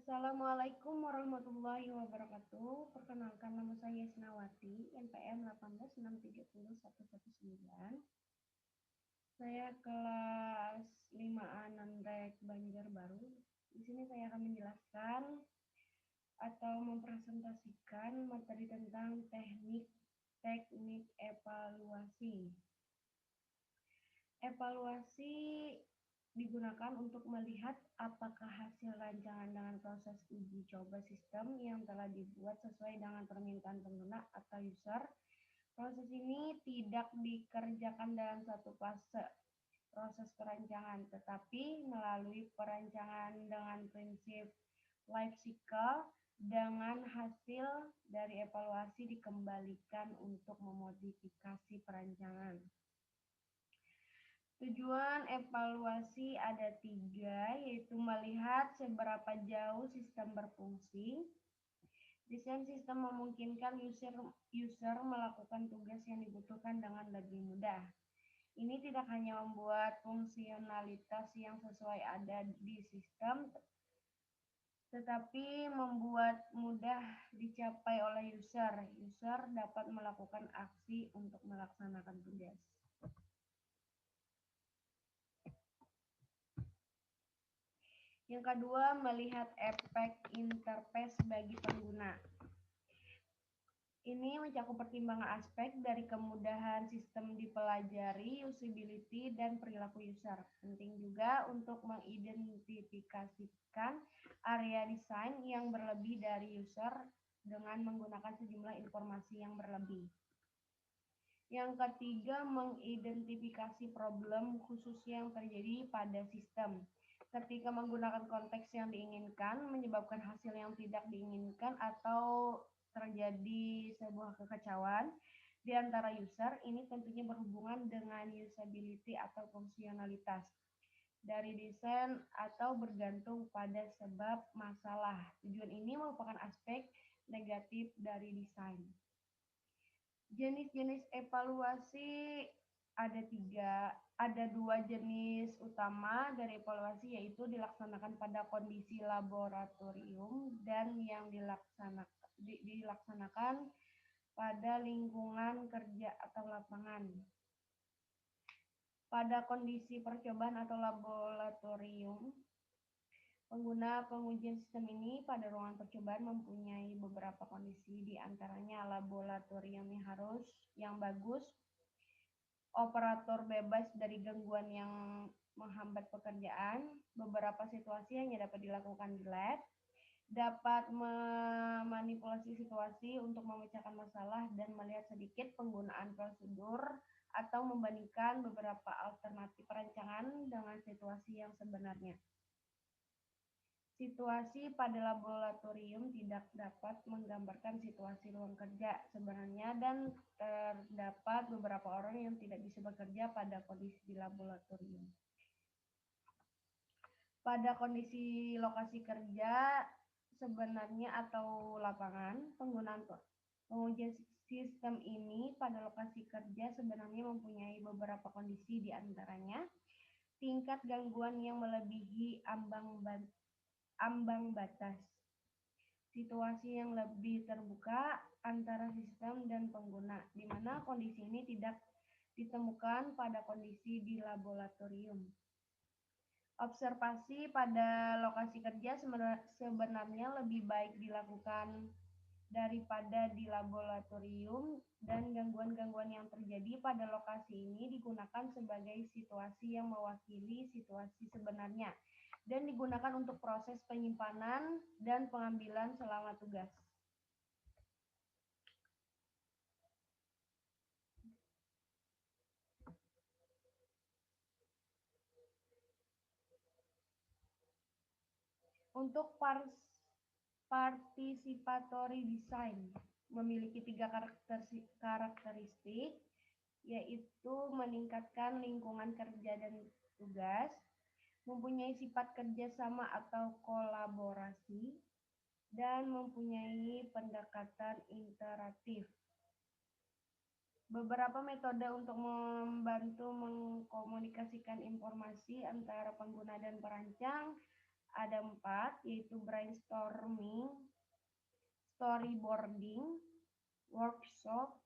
Assalamualaikum warahmatullahi wabarakatuh. Perkenalkan nama saya Isnawati, NPM 186301119. Saya kelas 5A Nandrek Banjarbaru. Di sini saya akan menjelaskan atau mempresentasikan materi tentang teknik evaluasi. Evaluasi digunakan untuk melihat apakah hasil rancangan dengan proses uji coba sistem yang telah dibuat sesuai dengan permintaan pengguna atau user. Proses ini tidak dikerjakan dalam satu fase proses perancangan, tetapi melalui perancangan dengan prinsip life cycle. Dengan hasil dari evaluasi dikembalikan untuk memodifikasi perancangan. Tujuan evaluasi ada 3, yaitu melihat seberapa jauh sistem berfungsi. Desain sistem memungkinkan user melakukan tugas yang dibutuhkan dengan lebih mudah. Ini tidak hanya membuat fungsionalitas yang sesuai ada di sistem, tetapi membuat mudah dicapai oleh user. User dapat melakukan aksi untuk melaksanakan tugas. Yang kedua, melihat efek interface bagi pengguna. Ini mencakup pertimbangan aspek dari kemudahan sistem dipelajari, usability, dan perilaku user. Penting juga untuk mengidentifikasikan area desain yang berlebih dari user dengan menggunakan sejumlah informasi yang berlebih. Yang ketiga, mengidentifikasi problem khusus yang terjadi pada sistem. Ketika menggunakan konteks yang diinginkan, menyebabkan hasil yang tidak diinginkan atau terjadi sebuah kekacauan di antara user, ini tentunya berhubungan dengan usability atau fungsionalitas dari desain atau bergantung pada sebab masalah. Tujuan ini merupakan aspek negatif dari desain. Jenis-jenis evaluasi ada 2 jenis utama dari evaluasi, yaitu dilaksanakan pada kondisi laboratorium dan yang dilaksanakan pada lingkungan kerja atau lapangan. Pada kondisi percobaan atau laboratorium, pengguna pengujian sistem ini pada ruangan percobaan mempunyai beberapa kondisi, di antaranya laboratorium yang bagus, operator bebas dari gangguan yang menghambat pekerjaan, beberapa situasi hanya dapat dilakukan di lab, dapat memanipulasi situasi untuk memecahkan masalah dan melihat sedikit penggunaan prosedur atau membandingkan beberapa alternatif perancangan dengan situasi yang sebenarnya. Situasi pada laboratorium tidak dapat menggambarkan situasi ruang kerja sebenarnya, dan terdapat beberapa orang yang tidak bisa bekerja pada kondisi di laboratorium. Pada kondisi lokasi kerja sebenarnya atau lapangan, penggunaan pengujian sistem ini pada lokasi kerja sebenarnya mempunyai beberapa kondisi, di antaranya tingkat gangguan yang melebihi ambang batas, situasi yang lebih terbuka antara sistem dan pengguna, di mana kondisi ini tidak ditemukan pada kondisi di laboratorium. Observasi pada lokasi kerja sebenarnya lebih baik dilakukan daripada di laboratorium, dan gangguan-gangguan yang terjadi pada lokasi ini digunakan sebagai situasi yang mewakili situasi sebenarnya dan digunakan untuk proses penyimpanan dan pengambilan selama tugas. Untuk participatory design memiliki 3 karakteristik, yaitu meningkatkan lingkungan kerja dan tugas, mempunyai sifat kerjasama atau kolaborasi, dan mempunyai pendekatan interaktif. Beberapa metode untuk membantu mengkomunikasikan informasi antara pengguna dan perancang Ada 4, yaitu brainstorming, storyboarding, workshop,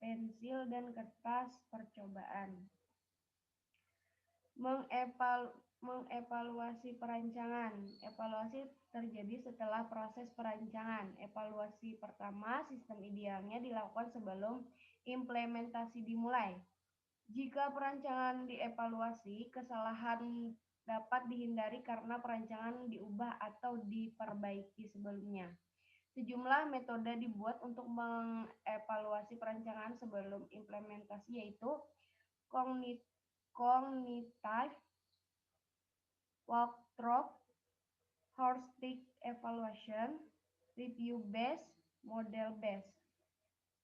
pensil, dan kertas percobaan. Mengevaluasi perancangan. Evaluasi terjadi setelah proses perancangan. Evaluasi pertama, sistem idealnya dilakukan sebelum implementasi dimulai. Jika perancangan dievaluasi, kesalahan dapat dihindari karena perancangan diubah atau diperbaiki sebelumnya. Sejumlah metode dibuat untuk mengevaluasi perancangan sebelum implementasi, yaitu cognitive walkthrough, heuristic evaluation, review based, model based.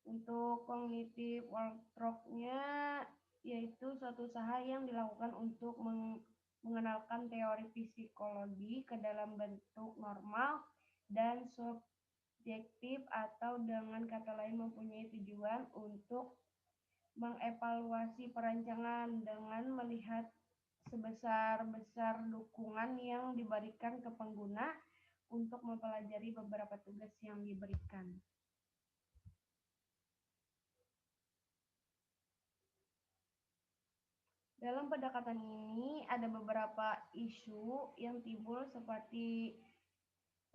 Untuk cognitive walkthrough-nya yaitu suatu usaha yang dilakukan untuk mengenalkan teori psikologi ke dalam bentuk normal dan subjektif, atau dengan kata lain mempunyai tujuan untuk mengevaluasi perancangan dengan melihat sebesar-besar dukungan yang diberikan ke pengguna untuk mempelajari beberapa tugas yang diberikan. Dalam pendekatan ini ada beberapa isu yang timbul, seperti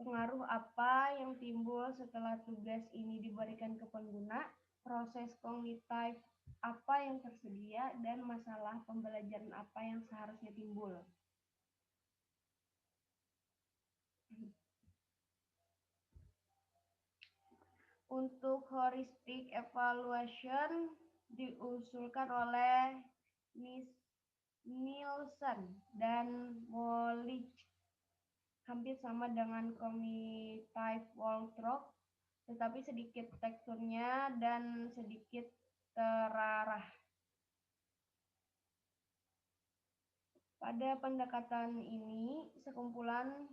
pengaruh apa yang timbul setelah tugas ini diberikan ke pengguna, proses kognitif apa yang tersedia, dan masalah pembelajaran apa yang seharusnya timbul. Untuk heuristic evaluation diusulkan oleh Nielsen dan Molich, hampir sama dengan cognitive walkthrough, tetapi sedikit teksturnya dan sedikit terarah. Pada pendekatan ini, sekumpulan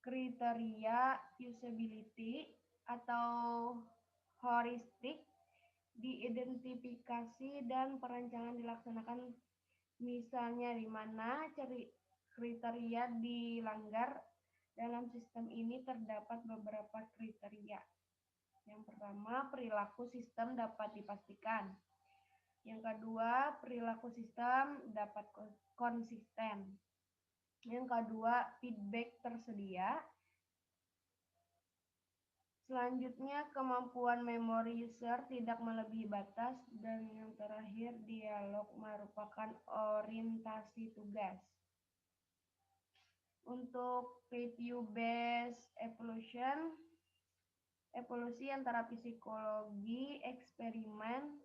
kriteria usability atau heuristik diidentifikasi dan perancangan dilaksanakan, misalnya di mana kriteria dilanggar. Dalam sistem ini terdapat beberapa kriteria. Yang pertama, perilaku sistem dapat dipastikan. Yang kedua, perilaku sistem dapat konsisten. Yang kedua, feedback tersedia. Selanjutnya, kemampuan memori user tidak melebihi batas. Dan yang terakhir, dialog merupakan orientasi tugas. Untuk review based evolution, evolusi antara psikologi, eksperimen,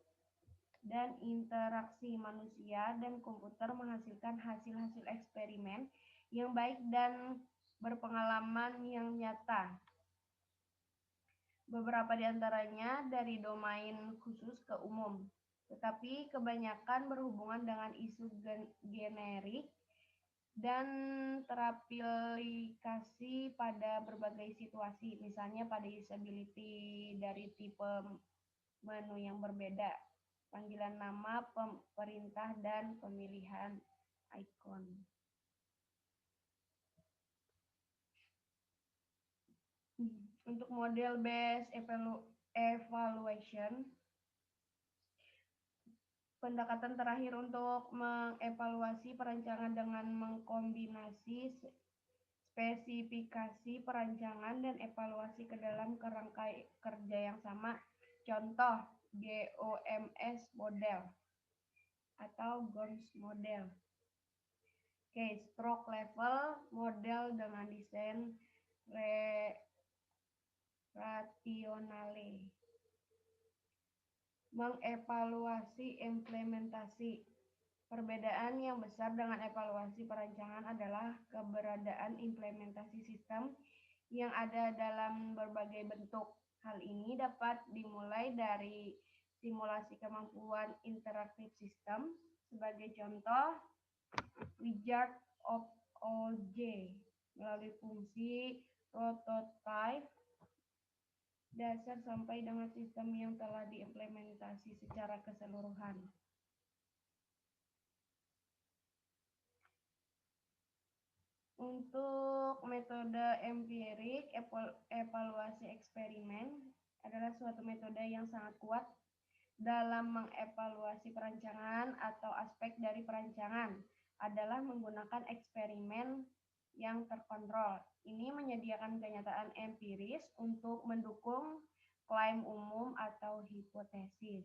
dan interaksi manusia dan komputer menghasilkan hasil-hasil eksperimen yang baik dan berpengalaman yang nyata. Beberapa di antaranya dari domain khusus ke umum, tetapi kebanyakan berhubungan dengan isu generik dan teraplikasi pada berbagai situasi, misalnya pada usability dari tipe menu yang berbeda, panggilan nama, perintah, dan pemilihan ikon. Untuk model based evaluation, pendekatan terakhir untuk mengevaluasi perancangan dengan mengkombinasi spesifikasi perancangan dan evaluasi ke dalam kerangka kerja yang sama. Contoh, GOMS model atau GOMS model. Stroke level model dengan desain rationale. Mengevaluasi implementasi. Perbedaan yang besar dengan evaluasi perancangan adalah keberadaan implementasi sistem yang ada dalam berbagai bentuk. Hal ini dapat dimulai dari simulasi kemampuan interaktif sistem. Sebagai contoh, wizard of OJ melalui fungsi prototype dasar sampai dengan sistem yang telah diimplementasi secara keseluruhan. Untuk metode empirik, evaluasi eksperimen adalah suatu metode yang sangat kuat dalam mengevaluasi perancangan atau aspek dari perancangan adalah menggunakan eksperimen yang terkontrol. Ini menyediakan kenyataan empiris untuk mendukung klaim umum atau hipotesis.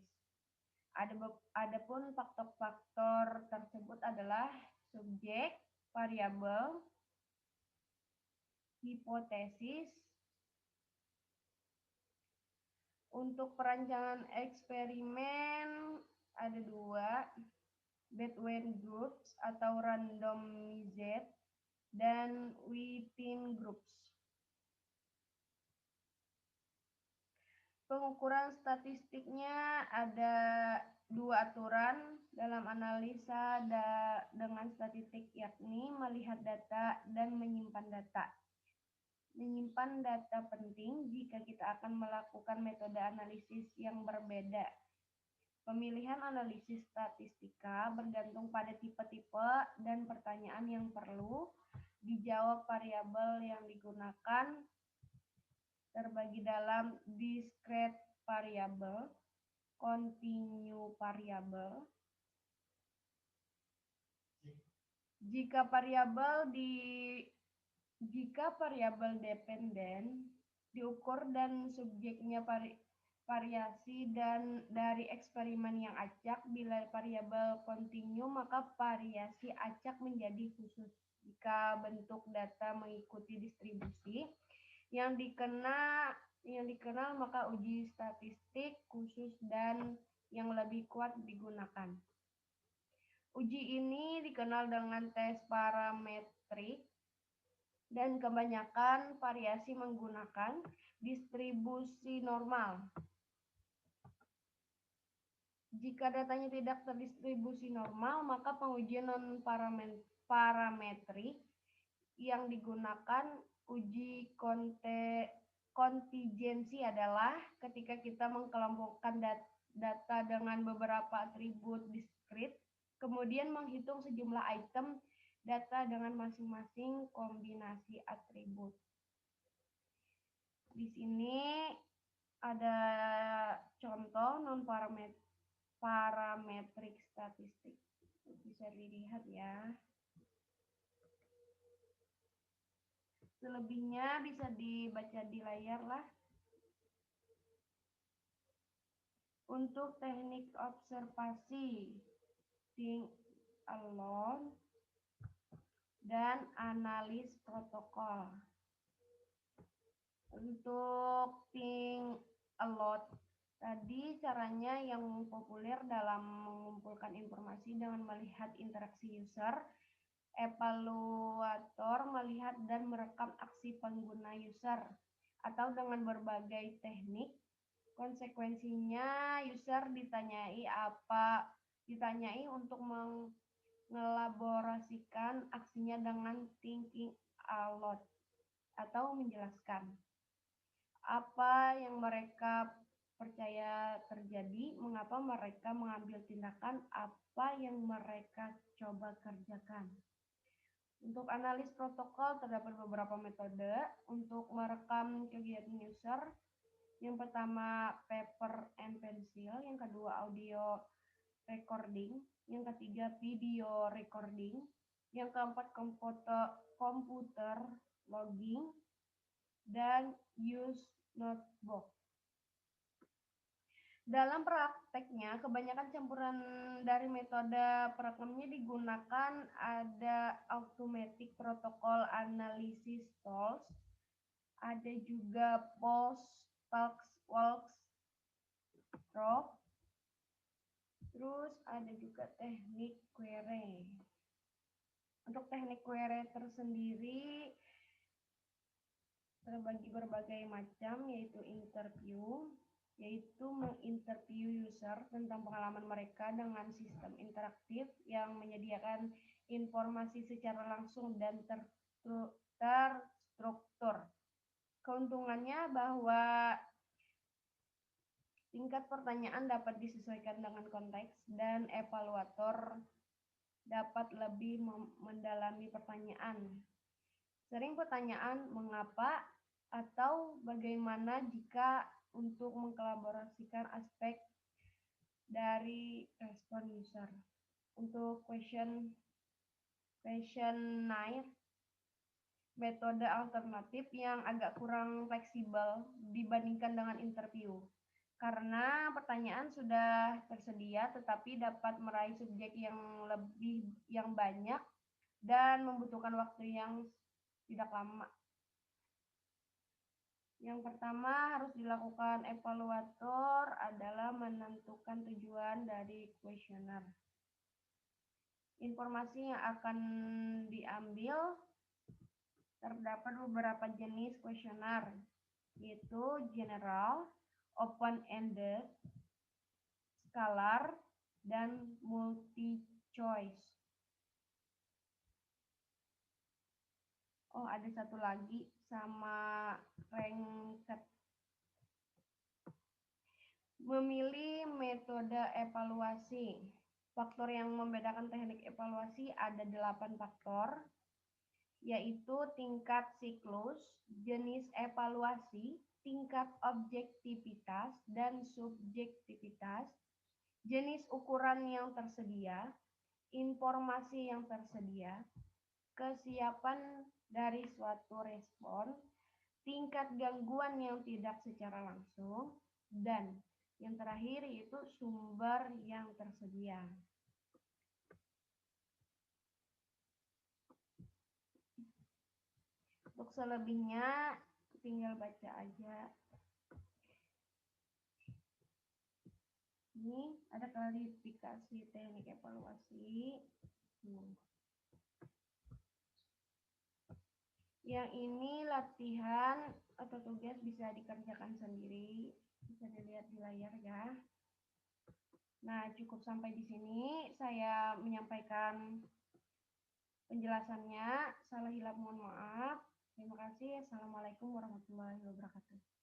Adapun faktor-faktor tersebut adalah subjek, variabel, hipotesis. Untuk perancangan eksperimen ada dua, between groups atau randomized dan within groups. Pengukuran statistiknya ada dua aturan dalam analisa dengan statistik, yakni melihat data dan menyimpan data. Menyimpan data penting jika kita akan melakukan metode analisis yang berbeda. Pemilihan analisis statistika bergantung pada tipe-tipe dan pertanyaan yang perlu dijawab. Variabel yang digunakan terbagi dalam discrete variable, continue variable. Jika variabel dependen diukur dan subjeknya variasi dan dari eksperimen yang acak. Bila variabel kontinu, maka variasi acak menjadi khusus. Jika bentuk data mengikuti distribusi yang dikenal, maka uji statistik khusus dan yang lebih kuat digunakan. Uji ini dikenal dengan tes parametrik dan kebanyakan variasi menggunakan distribusi normal. Jika datanya tidak terdistribusi normal, maka pengujian non-parametrik yang digunakan uji kontingensi adalah ketika kita mengelompokkan data dengan beberapa atribut diskrit, kemudian menghitung sejumlah item data dengan masing-masing kombinasi atribut. Di sini ada contoh non-parametrik statistik. Bisa dilihat ya. Selebihnya bisa dibaca di layar lah. Untuk teknik observasi, think alone, dan analis protokol. Untuk think alone tadi caranya yang populer dalam mengumpulkan informasi dengan melihat interaksi user. Evaluator melihat dan merekam aksi pengguna user atau dengan berbagai teknik. Konsekuensinya user ditanyai untuk mengelaborasikan aksinya dengan thinking aloud atau menjelaskan apa yang mereka percaya terjadi, mengapa mereka mengambil tindakan, apa yang mereka coba kerjakan. Untuk analis protokol terdapat beberapa metode untuk merekam kegiatan user. Yang pertama paper and pencil, yang kedua audio recording, yang ketiga video recording, yang keempat komputer logging, dan use notebook. Dalam prakteknya, kebanyakan campuran dari metode perekamnya digunakan. Ada automatic protocol analysis tools, ada juga post talks walks drop, terus ada juga teknik query. Untuk teknik query tersendiri terbagi berbagai macam, yaitu interview, yaitu menginterview user tentang pengalaman mereka dengan sistem interaktif yang menyediakan informasi secara langsung dan terstruktur. Keuntungannya bahwa tingkat pertanyaan dapat disesuaikan dengan konteks dan evaluator dapat lebih mendalami pertanyaan. Sering pertanyaan mengapa atau bagaimana jika untuk mengkolaborasikan aspek dari respon user. Untuk questionnaire, metode alternatif yang agak kurang fleksibel dibandingkan dengan interview. Karena pertanyaan sudah tersedia tetapi dapat meraih subjek yang banyak dan membutuhkan waktu yang tidak lama. Yang pertama harus dilakukan evaluator adalah menentukan tujuan dari kuesioner. Informasi yang akan diambil terdapat beberapa jenis kuesioner, yaitu general, open-ended, scalar, dan multi-choice. Oh, ada satu lagi sama ranked. Memilih metode evaluasi. Faktor yang membedakan teknik evaluasi ada 8 faktor, yaitu tingkat siklus, jenis evaluasi, tingkat objektivitas dan subjektivitas, jenis ukuran yang tersedia, informasi yang tersedia, kesiapan dari suatu respon, tingkat gangguan yang tidak secara langsung, dan yang terakhir yaitu sumber yang tersedia. Untuk selebihnya tinggal baca aja. Ini ada klarifikasi teknik evaluasi. Yang ini latihan atau tugas bisa dikerjakan sendiri. Bisa dilihat di layar ya. Nah, cukup sampai di sini saya menyampaikan penjelasannya. Salah hilap mohon maaf. Terima kasih. Assalamualaikum warahmatullahi wabarakatuh.